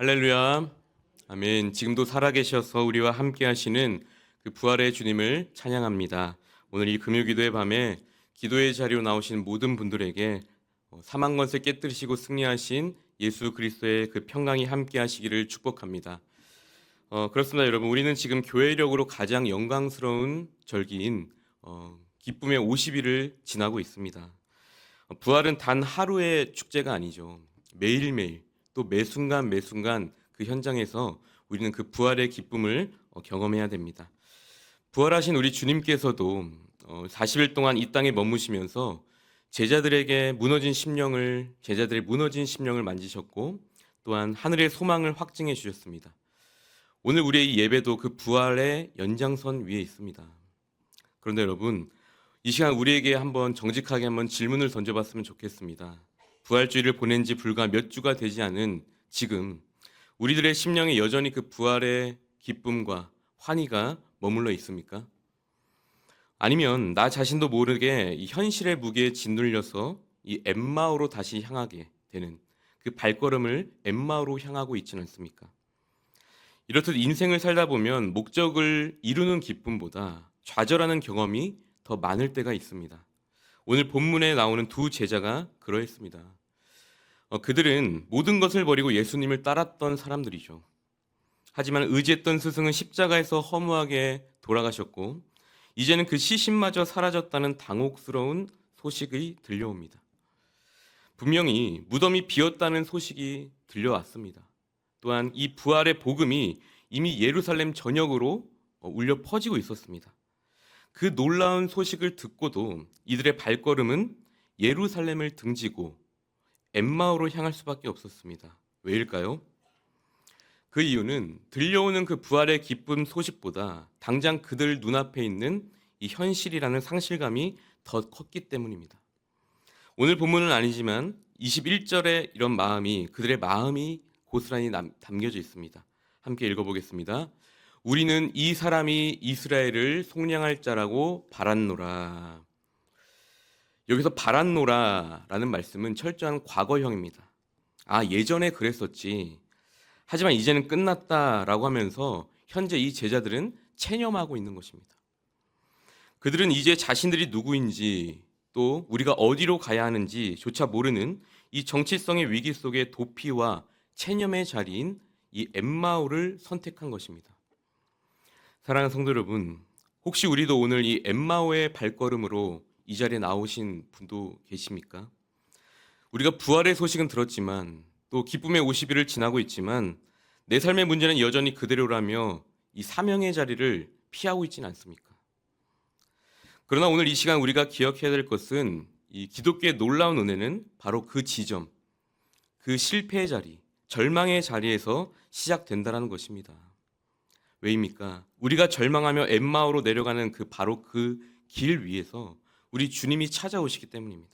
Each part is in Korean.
할렐루야. 아멘. 지금도 살아계셔서 우리와 함께 하시는 그 부활의 주님을 찬양합니다. 오늘 이 금요기도의 밤에 기도의 자리로 나오신 모든 분들에게 사망 권세 깨뜨리시고 승리하신 예수 그리스도의 그 평강이 함께 하시기를 축복합니다. 그렇습니다, 여러분. 우리는 지금 교회력으로 가장 영광스러운 절기인 기쁨의 50일을 지나고 있습니다. 부활은 단 하루의 축제가 아니죠. 매일매일 또 매순간 매순간 그 현장에서 우리는 그 부활의 기쁨을 경험해야 됩니다. 부활하신 우리 주님께서도 40일 동안 이 땅에 머무시면서 제자들의 무너진 심령을 만지셨고 또한 하늘의 소망을 확증해 주셨습니다. 오늘 우리의 이 예배도 그 부활의 연장선 위에 있습니다. 그런데 여러분, 이 시간 우리에게 정직하게 질문을 던져봤으면 좋겠습니다. 부활주의를 보낸 지 불과 몇 주가 되지 않은 지금 우리들의 심령에 여전히 그 부활의 기쁨과 환희가 머물러 있습니까? 아니면 나 자신도 모르게 이 현실의 무게에 짓눌려서 이 엠마오로 다시 향하게 되는 그 발걸음을 엠마오로 향하고 있지는 않습니까? 이렇듯 인생을 살다 보면 목적을 이루는 기쁨보다 좌절하는 경험이 더 많을 때가 있습니다. 오늘 본문에 나오는 두 제자가 그러했습니다. 그들은 모든 것을 버리고 예수님을 따랐던 사람들이죠. 하지만 의지했던 스승은 십자가에서 허무하게 돌아가셨고 이제는 그 시신마저 사라졌다는 당혹스러운 소식이 들려옵니다. 분명히 무덤이 비었다는 소식이 들려왔습니다. 또한 이 부활의 복음이 이미 예루살렘 전역으로 울려 퍼지고 있었습니다. 그 놀라운 소식을 듣고도 이들의 발걸음은 예루살렘을 등지고 엠마오로 향할 수밖에 없었습니다. 왜일까요? 그 이유는 들려오는 그 부활의 기쁨 소식보다 당장 그들 눈앞에 있는 이 현실이라는 상실감이 더 컸기 때문입니다. 오늘 본문은 아니지만 21절에 이런 그들의 마음이 고스란히 담겨져 있습니다. 함께 읽어보겠습니다. 우리는 이 사람이 이스라엘을 속량할 자라고 바랐노라. 여기서 바랐노라라는 말씀은 철저한 과거형입니다. 예전에 그랬었지. 하지만 이제는 끝났다라고 하면서 현재 이 제자들은 체념하고 있는 것입니다. 그들은 이제 자신들이 누구인지 또 우리가 어디로 가야 하는지조차 모르는 이 정체성의 위기 속의 도피와 체념의 자리인 이 엠마오를 선택한 것입니다. 사랑하는 성도 여러분, 혹시 우리도 오늘 이 엠마오의 발걸음으로 이 자리에 나오신 분도 계십니까? 우리가 부활의 소식은 들었지만 또 기쁨의 50일을 지나고 있지만 내 삶의 문제는 여전히 그대로라며 이 사명의 자리를 피하고 있지는 않습니까? 그러나 오늘 이 시간 우리가 기억해야 될 것은 이 기독교의 놀라운 은혜는 바로 그 지점, 그 실패의 자리, 절망의 자리에서 시작된다는 것입니다. 왜입니까? 우리가 절망하며 엠마오로 내려가는 바로 그 길 위에서 우리 주님이 찾아오시기 때문입니다.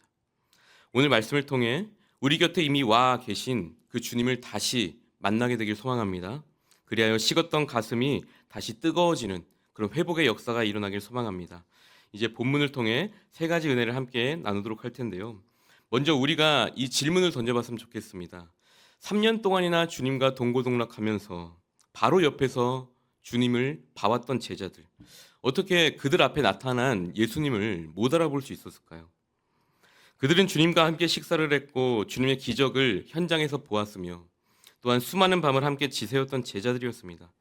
오늘 말씀을 통해 우리 곁에 이미 와 계신 그 주님을 다시 만나게 되길 소망합니다. 그리하여 식었던 가슴이 다시 뜨거워지는 그런 회복의 역사가 일어나길 소망합니다. 이제 본문을 통해 세 가지 은혜를 함께 나누도록 할 텐데요. 먼저 우리가 이 질문을 던져봤으면 좋겠습니다. 3년 동안이나 주님과 동고동락하면서 바로 옆에서 주님을 봐왔던 제자들, 어떻게 그들 앞에 나타난 예수님을 못 알아볼 수 있었을까요? 그들은 주님과 함께 식사를 했고 주님의 기적을 현장에서 보았으며 또한 수많은 밤을 함께 지새웠던 제자들이었습니다.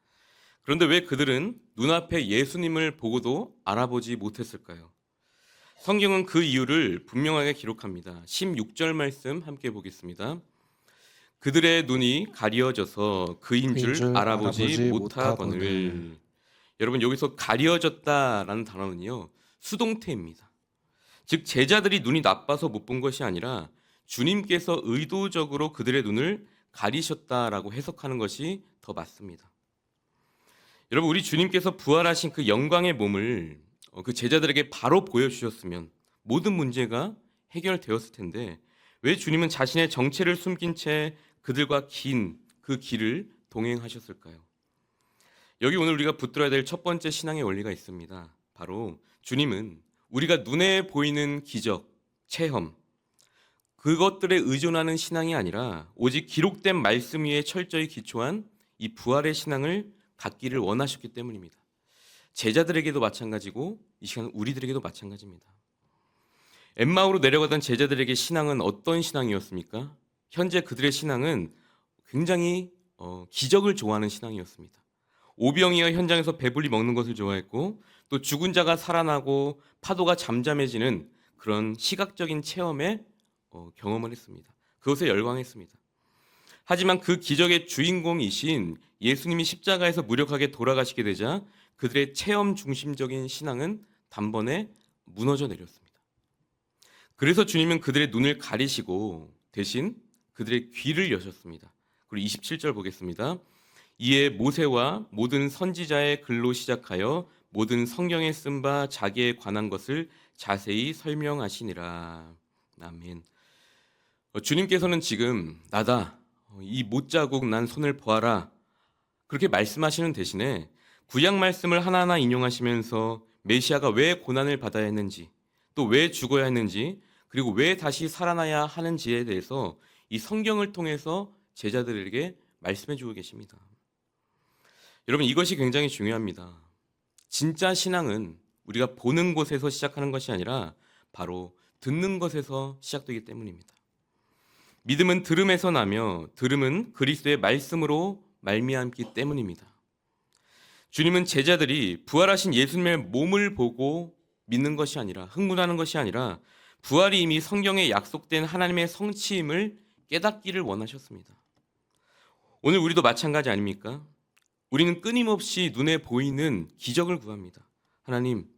그런데 왜 그들은 눈앞에 예수님을 보고도 알아보지 못했을까요? 성경은 그 이유를 분명하게 기록합니다. 16절 말씀 함께 보겠습니다. 그들의 눈이 가려져서 그인 줄 알아보지 못하거늘. 여러분, 여기서 가려졌다라는 단어는요, 수동태입니다. 즉 제자들이 눈이 나빠서 못 본 것이 아니라 주님께서 의도적으로 그들의 눈을 가리셨다라고 해석하는 것이 더 맞습니다. 여러분, 우리 주님께서 부활하신 그 영광의 몸을 그 제자들에게 바로 보여주셨으면 모든 문제가 해결되었을 텐데 왜 주님은 자신의 정체를 숨긴 채 그들과 긴 그 길을 동행하셨을까요? 여기 오늘 우리가 붙들어야 될 첫 번째 신앙의 원리가 있습니다. 바로 주님은 우리가 눈에 보이는 기적, 체험, 그것들에 의존하는 신앙이 아니라 오직 기록된 말씀 위에 철저히 기초한 이 부활의 신앙을 갖기를 원하셨기 때문입니다. 제자들에게도 마찬가지고 이 시간 우리들에게도 마찬가지입니다. 엠마오로 내려가던 제자들에게 신앙은 어떤 신앙이었습니까? 현재 그들의 신앙은 굉장히 기적을 좋아하는 신앙이었습니다. 오병이어 현장에서 배불리 먹는 것을 좋아했고 또 죽은 자가 살아나고 파도가 잠잠해지는 그런 시각적인 체험에 경험을 했습니다. 그것에 열광했습니다. 하지만 그 기적의 주인공이신 예수님이 십자가에서 무력하게 돌아가시게 되자 그들의 체험 중심적인 신앙은 단번에 무너져 내렸습니다. 그래서 주님은 그들의 눈을 가리시고 대신 그들의 귀를 여셨습니다. 그리고 27절 보겠습니다. 이에 모세와 모든 선지자의 글로 시작하여 모든 성경에 쓴 바 자기에 관한 것을 자세히 설명하시니라. 아멘. 주님께서는 지금 나다, 이 못자국 난 손을 보아라, 그렇게 말씀하시는 대신에 구약 말씀을 하나하나 인용하시면서 메시아가 왜 고난을 받아야 했는지, 또 왜 죽어야 했는지, 그리고 왜 다시 살아나야 하는지에 대해서 이 성경을 통해서 제자들에게 말씀해 주고 계십니다. 여러분, 이것이 굉장히 중요합니다. 진짜 신앙은 우리가 보는 곳에서 시작하는 것이 아니라 바로 듣는 것에서 시작되기 때문입니다. 믿음은 들음에서 나며 들음은 그리스도의 말씀으로 말미암기 때문입니다. 주님은 제자들이 부활하신 예수님의 몸을 보고 믿는 것이 아니라, 흥분하는 것이 아니라 부활이 이미 성경에 약속된 하나님의 성취임을 깨닫기를 원하셨습니다. 오늘 우리도 마찬가지 아닙니까? 우리는 끊임없이 눈에 보이는 기적을 구합니다. 하나님,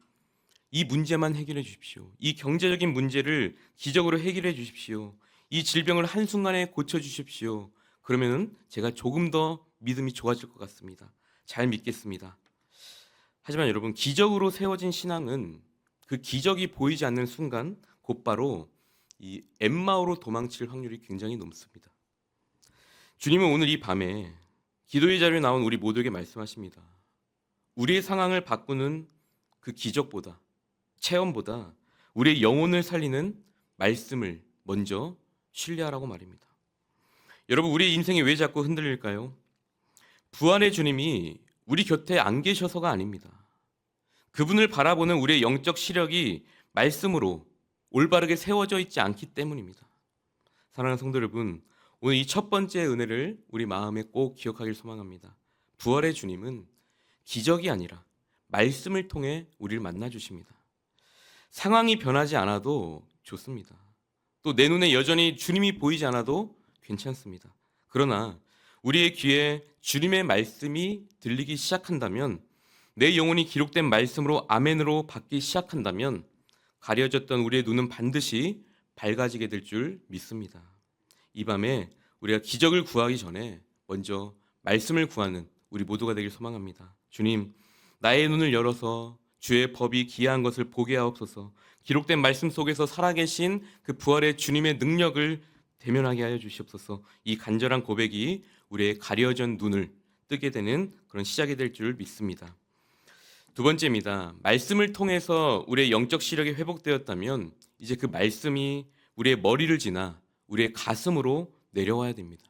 이 문제만 해결해 주십시오. 이 경제적인 문제를 기적으로 해결해 주십시오. 이 질병을 한순간에 고쳐주십시오. 그러면 제가 조금 더 믿음이 좋아질 것 같습니다. 잘 믿겠습니다. 하지만 여러분, 기적으로 세워진 신앙은 그 기적이 보이지 않는 순간 곧바로 이 엠마오로 도망칠 확률이 굉장히 높습니다. 주님은 오늘 이 밤에 기도의 자리에 나온 우리 모두에게 말씀하십니다. 우리의 상황을 바꾸는 그 기적보다, 체험보다 우리의 영혼을 살리는 말씀을 먼저 신뢰하라고 말입니다. 여러분, 우리의 인생이 왜 자꾸 흔들릴까요? 부활의 주님이 우리 곁에 안 계셔서가 아닙니다. 그분을 바라보는 우리의 영적 시력이 말씀으로 올바르게 세워져 있지 않기 때문입니다. 사랑하는 성도 여러분, 오늘 이 첫 번째 은혜를 우리 마음에 꼭 기억하길 소망합니다. 부활의 주님은 기적이 아니라 말씀을 통해 우리를 만나 주십니다. 상황이 변하지 않아도 좋습니다. 또 내 눈에 여전히 주님이 보이지 않아도 괜찮습니다. 그러나 우리의 귀에 주님의 말씀이 들리기 시작한다면, 내 영혼이 기록된 말씀으로 아멘으로 받기 시작한다면 가려졌던 우리의 눈은 반드시 밝아지게 될 줄 믿습니다. 이 밤에 우리가 기적을 구하기 전에 먼저 말씀을 구하는 우리 모두가 되길 소망합니다. 주님, 나의 눈을 열어서 주의 법이 기이한 것을 보게 하옵소서. 기록된 말씀 속에서 살아계신 그 부활의 주님의 능력을 대면하게 하여 주시옵소서. 이 간절한 고백이 우리의 가려진 눈을 뜨게 되는 그런 시작이 될 줄 믿습니다. 두 번째입니다. 말씀을 통해서 우리의 영적 시력이 회복되었다면 이제 그 말씀이 우리의 머리를 지나 우리의 가슴으로 내려와야 됩니다.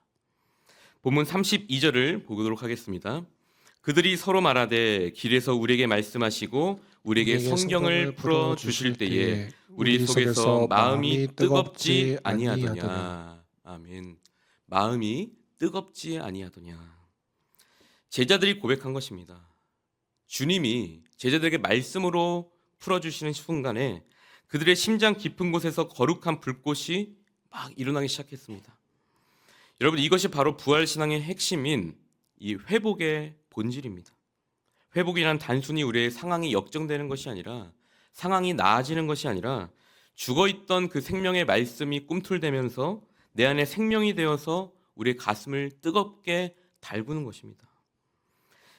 본문 32절을 보도록 하겠습니다. 그들이 서로 말하되 길에서 우리에게 말씀하시고 우리에게 성경을 풀어 주실 때에 우리 속에서 마음이 뜨겁지 아니하더냐. 아멘. 마음이 뜨겁지 아니하더냐. 제자들이 고백한 것입니다. 주님이 제자들에게 말씀으로 풀어주시는 순간에 그들의 심장 깊은 곳에서 거룩한 불꽃이 막 일어나기 시작했습니다. 여러분, 이것이 바로 부활신앙의 핵심인 이 회복의 본질입니다. 회복이란 단순히 우리의 상황이 역정되는 것이 아니라, 상황이 나아지는 것이 아니라 죽어있던 그 생명의 말씀이 꿈틀대면서 내 안에 생명이 되어서 우리의 가슴을 뜨겁게 달구는 것입니다.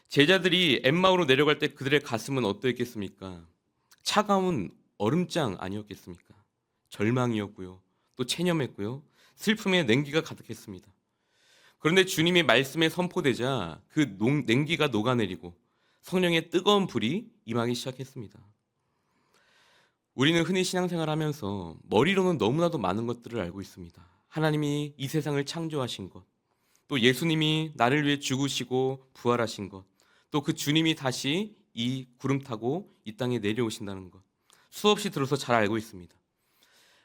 제자들이 엠마오로 내려갈 때 그들의 가슴은 어떠했겠습니까? 차가운 얼음장 아니었겠습니까? 절망이었고요, 또 체념했고요, 슬픔의 냉기가 가득했습니다. 그런데 주님의 말씀에 선포되자 그 냉기가 녹아내리고 성령의 뜨거운 불이 임하기 시작했습니다. 우리는 흔히 신앙생활하면서 머리로는 너무나도 많은 것들을 알고 있습니다. 하나님이 이 세상을 창조하신 것, 또 예수님이 나를 위해 죽으시고 부활하신 것, 또 그 주님이 다시 이 구름 타고 이 땅에 내려오신다는 것, 수없이 들어서 잘 알고 있습니다.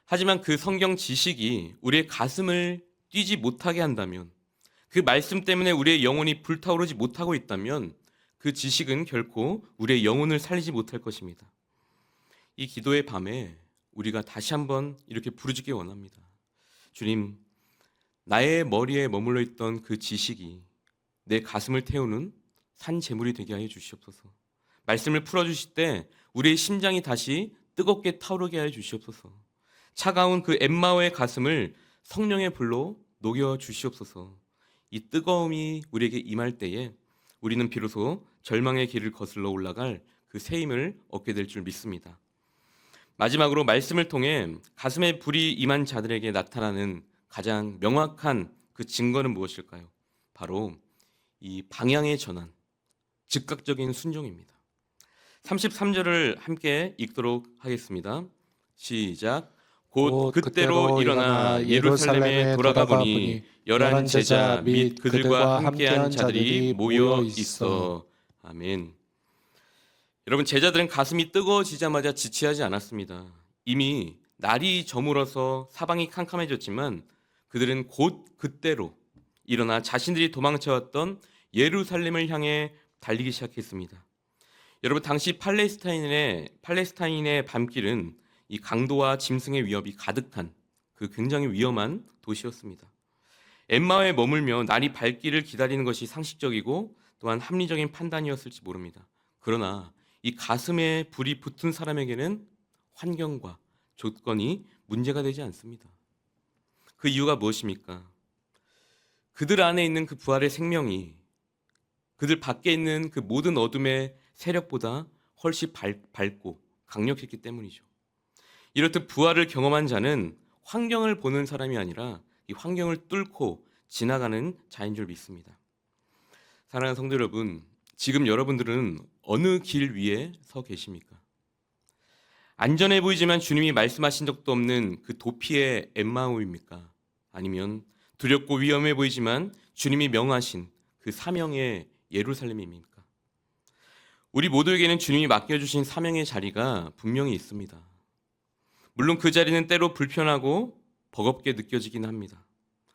하지만 그 성경 지식이 우리의 가슴을 뛰지 못하게 한다면, 그 말씀 때문에 우리의 영혼이 불타오르지 못하고 있다면 그 지식은 결코 우리의 영혼을 살리지 못할 것입니다. 이 기도의 밤에 우리가 다시 한번 이렇게 부르짖기 원합니다. 주님, 나의 머리에 머물러 있던 그 지식이 내 가슴을 태우는 산 제물이 되게 하여 주시옵소서. 말씀을 풀어주실 때 우리의 심장이 다시 뜨겁게 타오르게 하여 주시옵소서. 차가운 그 엠마오의 가슴을 성령의 불로 녹여 주시옵소서. 이 뜨거움이 우리에게 임할 때에 우리는 비로소 절망의 길을 거슬러 올라갈 그 새 힘을 얻게 될 줄 믿습니다. 마지막으로 말씀을 통해 가슴에 불이 임한 자들에게 나타나는 가장 명확한 그 증거는 무엇일까요? 바로 이 방향의 전환, 즉각적인 순종입니다. 33절을 함께 읽도록 하겠습니다. 시작. 곧 그때로 일어나 예루살렘에 돌아가 보니 열한 제자 및 그들과 함께한 자들이 모여 있어. 아멘. 여러분, 제자들은 가슴이 뜨거워지자마자 지체하지 않았습니다. 이미 날이 저물어서 사방이 캄캄해졌지만 그들은 곧 그때로 일어나 자신들이 도망쳐왔던 예루살렘을 향해 달리기 시작했습니다. 여러분, 당시 팔레스타인의 밤길은 이 강도와 짐승의 위협이 가득한 그 굉장히 위험한 도시였습니다. 엠마오에 머물며 날이 밝기를 기다리는 것이 상식적이고 또한 합리적인 판단이었을지 모릅니다. 그러나 이 가슴에 불이 붙은 사람에게는 환경과 조건이 문제가 되지 않습니다. 그 이유가 무엇입니까? 그들 안에 있는 그 부활의 생명이 그들 밖에 있는 그 모든 어둠의 세력보다 훨씬 밝고 강력했기 때문이죠. 이렇듯 부활을 경험한 자는 환경을 보는 사람이 아니라 이 환경을 뚫고 지나가는 자인 줄 믿습니다. 사랑하는 성도 여러분, 지금 여러분들은 어느 길 위에 서 계십니까? 안전해 보이지만 주님이 말씀하신 적도 없는 그 도피의 엠마오입니까? 아니면 두렵고 위험해 보이지만 주님이 명하신 그 사명의 예루살렘입니까? 우리 모두에게는 주님이 맡겨주신 사명의 자리가 분명히 있습니다. 물론 그 자리는 때로 불편하고 버겁게 느껴지긴 합니다.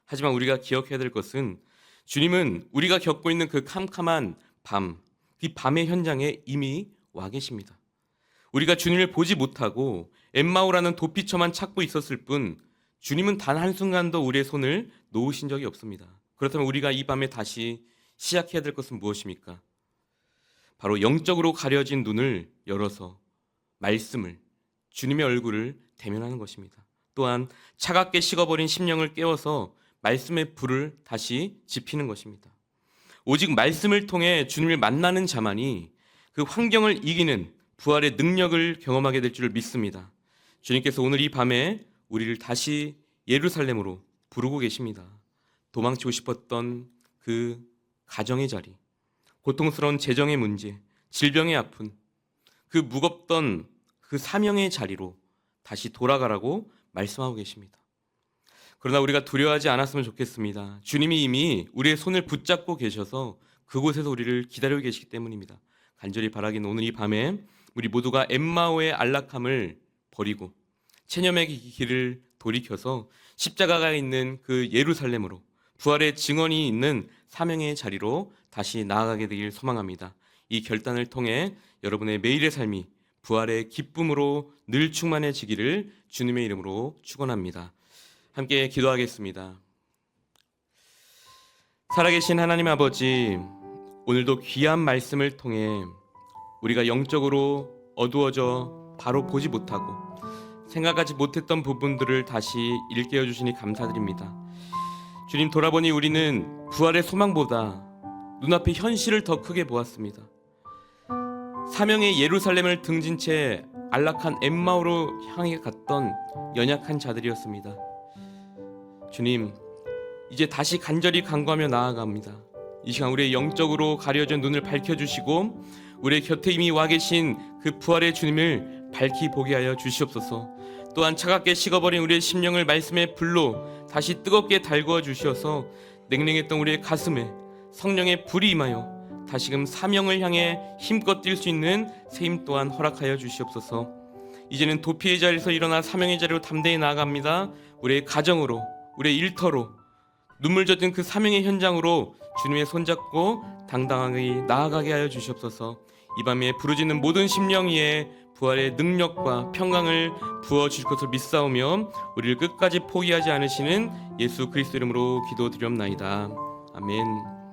하지만 우리가 기억해야 될 것은 주님은 우리가 겪고 있는 그 캄캄한 밤, 그 밤의 현장에 이미 와 계십니다. 우리가 주님을 보지 못하고 엠마오라는 도피처만 찾고 있었을 뿐 주님은 단 한순간도 우리의 손을 놓으신 적이 없습니다. 그렇다면 우리가 이 밤에 다시 시작해야 될 것은 무엇입니까? 바로 영적으로 가려진 눈을 열어서 말씀을, 주님의 얼굴을 대면하는 것입니다. 또한 차갑게 식어버린 심령을 깨워서 말씀의 불을 다시 지피는 것입니다. 오직 말씀을 통해 주님을 만나는 자만이 그 환경을 이기는 부활의 능력을 경험하게 될 줄 믿습니다. 주님께서 오늘 이 밤에 우리를 다시 예루살렘으로 부르고 계십니다. 도망치고 싶었던 그 가정의 자리, 고통스러운 재정의 문제, 질병의 아픔, 그 무겁던 그 사명의 자리로 다시 돌아가라고 말씀하고 계십니다. 그러나 우리가 두려워하지 않았으면 좋겠습니다. 주님이 이미 우리의 손을 붙잡고 계셔서 그곳에서 우리를 기다리고 계시기 때문입니다. 간절히 바라기는 오늘 이 밤에 우리 모두가 엠마오의 안락함을 버리고 체념의 길을 돌이켜서 십자가가 있는 그 예루살렘으로, 부활의 증언이 있는 사명의 자리로 다시 나아가게 되길 소망합니다. 이 결단을 통해 여러분의 매일의 삶이 부활의 기쁨으로 늘 충만해지기를 주님의 이름으로 축원합니다. 함께 기도하겠습니다. 살아계신 하나님 아버지, 오늘도 귀한 말씀을 통해 우리가 영적으로 어두워져 바로 보지 못하고 생각하지 못했던 부분들을 다시 일깨워 주시니 감사드립니다. 주님, 돌아보니 우리는 부활의 소망보다 눈앞의 현실을 더 크게 보았습니다. 사명의 예루살렘을 등진 채 안락한 엠마오로 향해 갔던 연약한 자들이었습니다. 주님, 이제 다시 간절히 간구하며 나아갑니다. 이 시간 우리의 영적으로 가려진 눈을 밝혀주시고 우리의 곁에 이미 와 계신 그 부활의 주님을 밝히 보게 하여 주시옵소서. 또한 차갑게 식어버린 우리의 심령을 말씀의 불로 다시 뜨겁게 달구어 주시어서 냉랭했던 우리의 가슴에 성령의 불이 임하여 다시금 사명을 향해 힘껏 뛸 수 있는 새 힘 또한 허락하여 주시옵소서. 이제는 도피의 자리에서 일어나 사명의 자리로 담대히 나아갑니다. 우리의 가정으로, 우리의 일터로, 눈물 젖은 그 사명의 현장으로 주님의 손잡고 당당하게 나아가게 하여 주시옵소서. 이 밤에 부르짖는 모든 심령 위에 부활의 능력과 평강을 부어 주실 것을 믿사오며 우리를 끝까지 포기하지 않으시는 예수 그리스도 이름으로 기도드리옵나이다. 아멘.